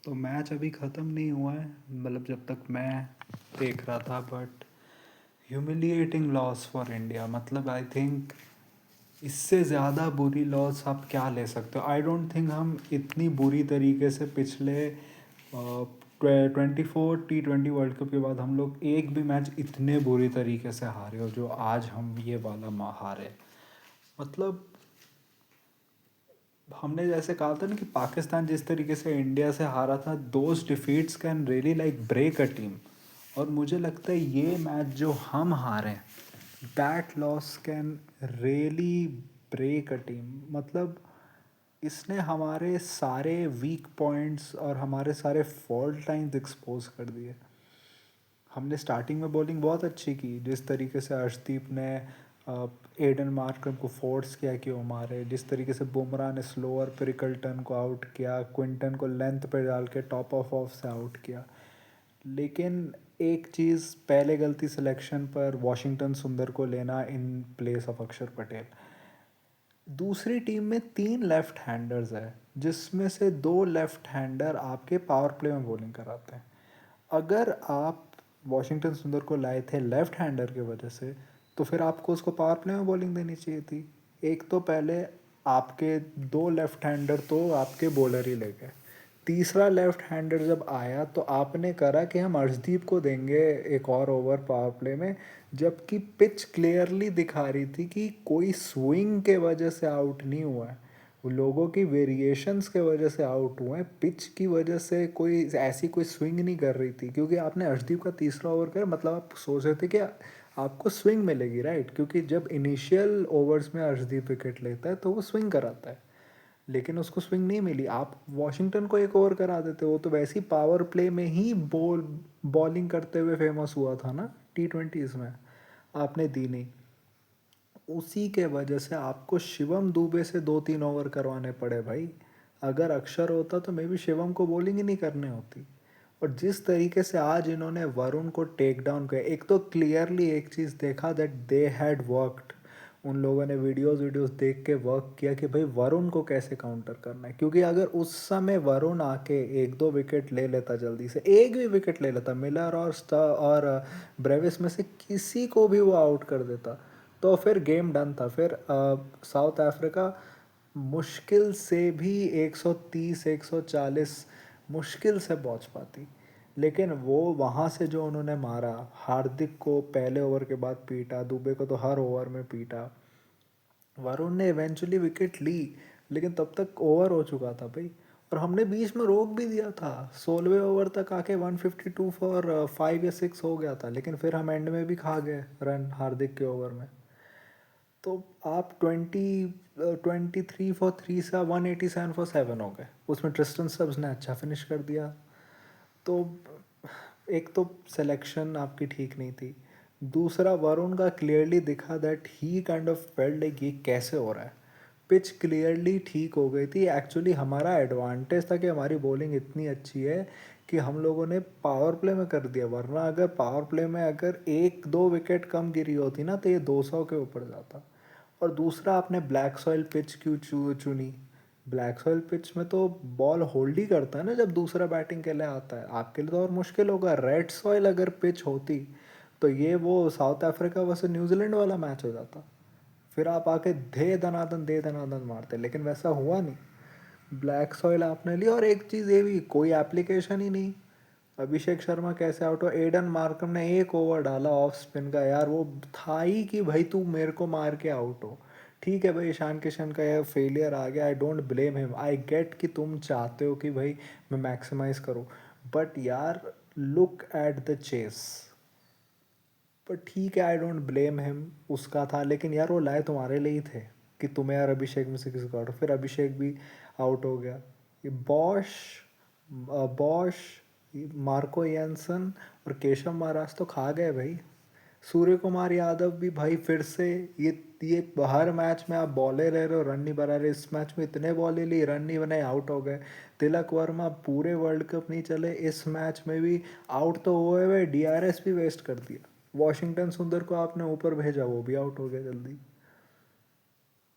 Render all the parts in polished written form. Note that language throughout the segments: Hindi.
तो मैच अभी ख़त्म नहीं हुआ है, मतलब जब तक मैं देख रहा था। But humiliating loss for India, मतलब आई थिंक इससे ज़्यादा बुरी लॉस आप क्या ले सकते हो। आई डोंट थिंक हम इतनी बुरी तरीके से पिछले 24 T20 वर्ल्ड कप के बाद हम लोग एक भी मैच इतने बुरी तरीके से हारे हो जो आज हम ये वाला हारे। मतलब हमने जैसे कहा था ना कि पाकिस्तान जिस तरीके से इंडिया से हारा था, those defeats can really like break a team. और मुझे लगता है ये मैच जो हम हारे, that loss can really break a team. मतलब इसने हमारे सारे वीक पॉइंट्स और हमारे सारे फॉल्ट लाइंस एक्सपोज कर दिए। हमने स्टार्टिंग में बॉलिंग बहुत अच्छी की, जिस तरीके से अर्शदीप ने एडन मार्करम को फोर्स किया कि वो मारे, जिस तरीके से बुमराह ने स्लोअर पे रिकल्टन को आउट किया, क्विंटन को लेंथ पे डाल के टॉप ऑफ से आउट किया। लेकिन एक चीज़, पहले गलती सिलेक्शन पर वॉशिंगटन सुंदर को लेना इन प्लेस ऑफ अक्षर पटेल। दूसरी टीम में 3 लेफ्ट हैंडर्स है, जिसमें से 2 लेफ्ट हैंडर आपके पावर प्ले में बॉलिंग कराते हैं। अगर आप वॉशिंगटन सुंदर को लाए थे लेफ्ट हैंडर की वजह से, तो फिर आपको उसको पावर प्ले में बॉलिंग देनी चाहिए थी। एक तो पहले आपके 2 लेफ्ट हैंडर तो आपके बॉलर ही ले गए। तीसरा लेफ्ट हैंडर जब आया तो आपने करा कि हम अर्शदीप को देंगे एक और ओवर पावर प्ले में, जबकि पिच क्लियरली दिखा रही थी कि कोई स्विंग के वजह से आउट नहीं हुआ है, वो लोगों की वेरिएशंस के वजह से आउट हुए हैं। पिच की वजह से कोई ऐसी कोई स्विंग नहीं कर रही थी, क्योंकि आपने अर्शदीप का तीसरा ओवर करा, मतलब आप सोच रहे थे कि आपको स्विंग मिलेगी, राइट? क्योंकि जब इनिशियल ओवर्स में अर्शदीप विकेट लेता है तो वो स्विंग कराता है, लेकिन उसको स्विंग नहीं मिली। आप वॉशिंगटन को एक ओवर करा देते हो, तो वैसी पावर प्ले में ही बॉलिंग करते हुए फेमस हुआ था ना T20s में, आपने दी नहीं। उसी के वजह से आपको शिवम दुबे से 2-3 ओवर करवाने पड़े भाई। अगर अक्षर होता तो मे बी शिवम को बॉलिंग ही नहीं करनी होती। और जिस तरीके से आज इन्होंने वरुण को टेक डाउन किया, एक तो क्लियरली एक चीज़ देखा दैट दे हैड वर्कड। उन लोगों ने वीडियोस वीडियोस देख के वर्क किया कि भाई वरुण को कैसे काउंटर करना है, क्योंकि अगर उस समय वरुण आके 1-2 विकेट ले लेता, जल्दी से एक भी विकेट ले लेता, मिलर और ब्रेविस में से किसी को भी वो आउट कर देता, तो फिर गेम डन था। फिर साउथ अफ्रीका मुश्किल से भी 130-140 मुश्किल से पहुंच पाती। लेकिन वो वहाँ से जो उन्होंने मारा, हार्दिक को पहले ओवर के बाद पीटा, दुबे को तो हर ओवर में पीटा, वरुण ने इवेंचुअली विकेट ली, लेकिन तब तक ओवर हो चुका था भाई। और हमने बीच में रोक भी दिया था, 16वें ओवर तक आके 152 फॉर 5 या 6 हो गया था, लेकिन फिर हम एंड में भी खा गए रन हार्दिक के ओवर में। तो आप 23 फॉर 3 से 187 फॉर 7 हो गए, उसमें ट्रिस्टन सब्स ने अच्छा फिनिश कर दिया। तो एक तो सिलेक्शन आपकी ठीक नहीं थी, दूसरा वरुण का क्लियरली दिखा that he kind of felt like ये कैसे हो रहा है। पिच क्लियरली ठीक हो गई थी, एक्चुअली हमारा एडवांटेज था कि हमारी बॉलिंग इतनी अच्छी है कि हम लोगों ने पावर प्ले में कर दिया, वरना अगर पावर प्ले में अगर 1-2 विकेट कम गिरी होती ना तो ये 200 के ऊपर जाता। और दूसरा, आपने ब्लैक सॉइल पिच क्यों चुनी? ब्लैक सॉइल पिच में तो बॉल होल्ड ही करता है ना जब दूसरा बैटिंग के लिए आता है, आपके लिए तो और मुश्किल होगा। रेड सॉइल अगर पिच होती तो ये वो साउथ अफ्रीका वर्सेस न्यूजीलैंड वाला मैच हो जाता, फिर आप आके दे दनादन मारते, लेकिन वैसा हुआ नहीं। ब्लैक सॉइल आपने ली, और एक चीज़ ये भी, कोई एप्लीकेशन ही नहीं। अभिषेक शर्मा कैसे आउट हो? एडन मार्कम ने एक ओवर डाला ऑफ स्पिन का, यार वो था ही कि भाई तू मेरे को मार के आउट हो। ठीक है भाई, ईशान किशन का यह फेलियर आ गया, I don't blame him, I get कि तुम चाहते हो कि भाई मैं मैक्सिमाइज करूँ, बट यार लुक एट द चेस। पर ठीक है, आई डोंट ब्लेम हिम, उसका था, लेकिन यार वो लाए तुम्हारे लिए ही थे कि तुम्हें यार अभिषेक में से किसी को आउट हो। फिर अभिषेक भी आउट हो गया। ये बॉश, मार्को यानसन और केशव महाराज तो खा गए भाई। सूर्य कुमार यादव भी भाई फिर से, ये हर मैच में आप बॉले ले रहे हो, रन नहीं बना रहे, इस मैच में इतने बॉले लिए, रन नहीं बनाए, आउट हो गए। तिलक वर्मा पूरे वर्ल्ड कप नहीं चले, इस मैच में भी आउट तो हुए हुए, DRS भी वेस्ट कर दिया। वॉशिंगटन सुंदर को आपने ऊपर भेजा, वो भी आउट हो गया जल्दी।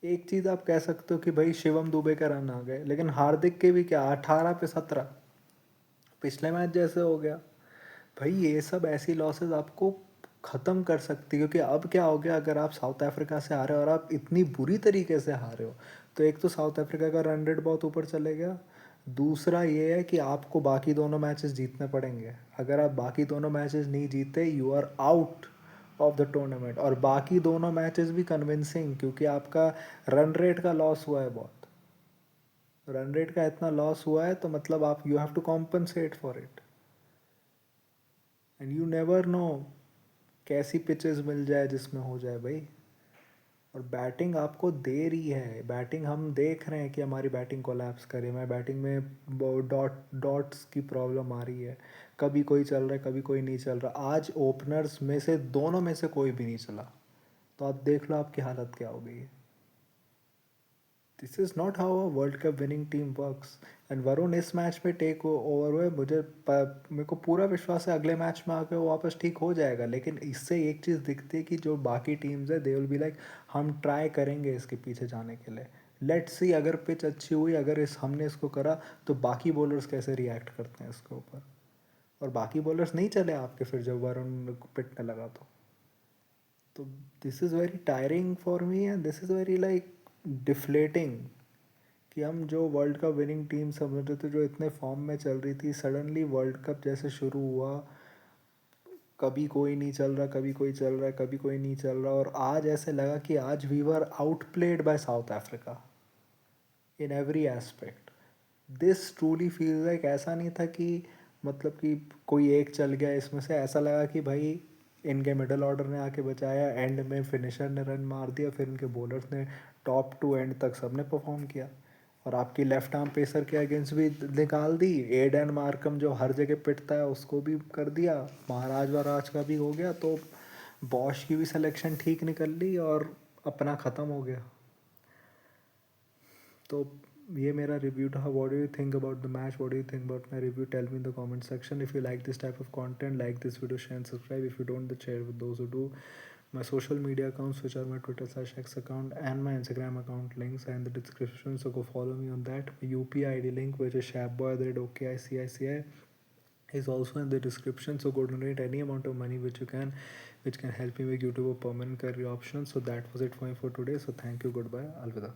एक चीज़ आप कह सकते हो कि भाई शिवम दुबे का रन आ गए, लेकिन हार्दिक के भी क्या, 18 पे 17। पिछले मैच जैसे हो गया। भाई ये सब ऐसी लॉसेस आपको ख़त्म कर सकती है, क्योंकि अब क्या हो गया, अगर आप साउथ अफ्रीका से हारे और आप इतनी बुरी तरीके से हारे हो, तो एक तो साउथ अफ्रीका का रन रेट बहुत ऊपर चले गया। दूसरा ये है कि आपको बाकी दोनों मैचेस जीतने पड़ेंगे। अगर आप बाकी दोनों मैचेस नहीं जीते, you are out of the tournament. और बाकी दोनों मैचेस भी कन्विंसिंग, क्योंकि आपका रन रेट का लॉस हुआ है बहुत। रन रेट का इतना लॉस हुआ है तो मतलब आप you have to compensate for it. And you never know कैसी पिचेस मिल जाए जिसमें हो जाए भाई। और बैटिंग आपको दे रही है, बैटिंग हम देख रहे हैं कि हमारी बैटिंग कोलैप्स करे। मैं बैटिंग में डॉट्स की प्रॉब्लम आ रही है, कभी कोई चल रहा है कभी कोई नहीं चल रहा। आज ओपनर्स में से दोनों में से कोई भी नहीं चला, तो आप देख लो आपकी हालत क्या हो गई है। This is not how a world cup winning team works. And Varun इस मैच में टेक ओवर हुए, मेरे को पूरा विश्वास है अगले मैच में आके वो वापस ठीक हो जाएगा। लेकिन इससे एक चीज़ दिखती है कि जो बाकी टीम्स है दे विल बी लाइक, हम ट्राई करेंगे इसके पीछे जाने के लिए। लेट्स सी, अगर पिच अच्छी हुई, अगर इस हमने इसको करा, तो बाकी बॉलर्स कैसे रिएक्ट करते हैं इसके ऊपर। और बाकी बॉलर्स नहीं चले आपके फिर जब वरुण पिटने लगा तो this is very tiring for me, and this is very like deflating कि हम जो वर्ल्ड कप विनिंग टीम समझ रहे थे, जो इतने फॉर्म में चल रही थी, सडनली वर्ल्ड कप जैसे शुरू हुआ, कभी कोई नहीं चल रहा, कभी कोई चल रहा है, कभी कोई नहीं चल रहा। और आज ऐसे लगा कि आज we were outplayed by South Africa in every aspect. This truly feel like, ऐसा नहीं था कि मतलब कि कोई एक चल गया इसमें से। ऐसा लगा कि भाई इनके मिडल ऑर्डर ने आके बचाया, एंड में फिनिशर ने रन मार दिया, फिर इनके बॉलर्स ने टॉप टू एंड तक सबने परफॉर्म किया। और आपकी लेफ्ट आर्म पेसर के अगेंस्ट भी निकाल दी। एडन मार्कम जो हर जगह पिटता है उसको भी कर दिया। महाराज वराज का भी हो गया, तो बॉश की भी सिलेक्शन ठीक निकल ली और अपना ख़त्म हो गया। तो ये मेरा रिव्यू था। What do you think about the match, what do you think about my review? Tell me in the comment section. If you like this type of content, like this video, share and subscribe. If you don't, then share with those who do. My social media accounts, which are my Twitter/X account and my Instagram account, links are in the description, so go follow me on that. My UPI ID link, which is shabboy@okicici, is also in the description, so go donate any amount of money which you can, which can help me make YouTube a permanent career option. So that was it for me for today. So thank you, goodbye, alvida.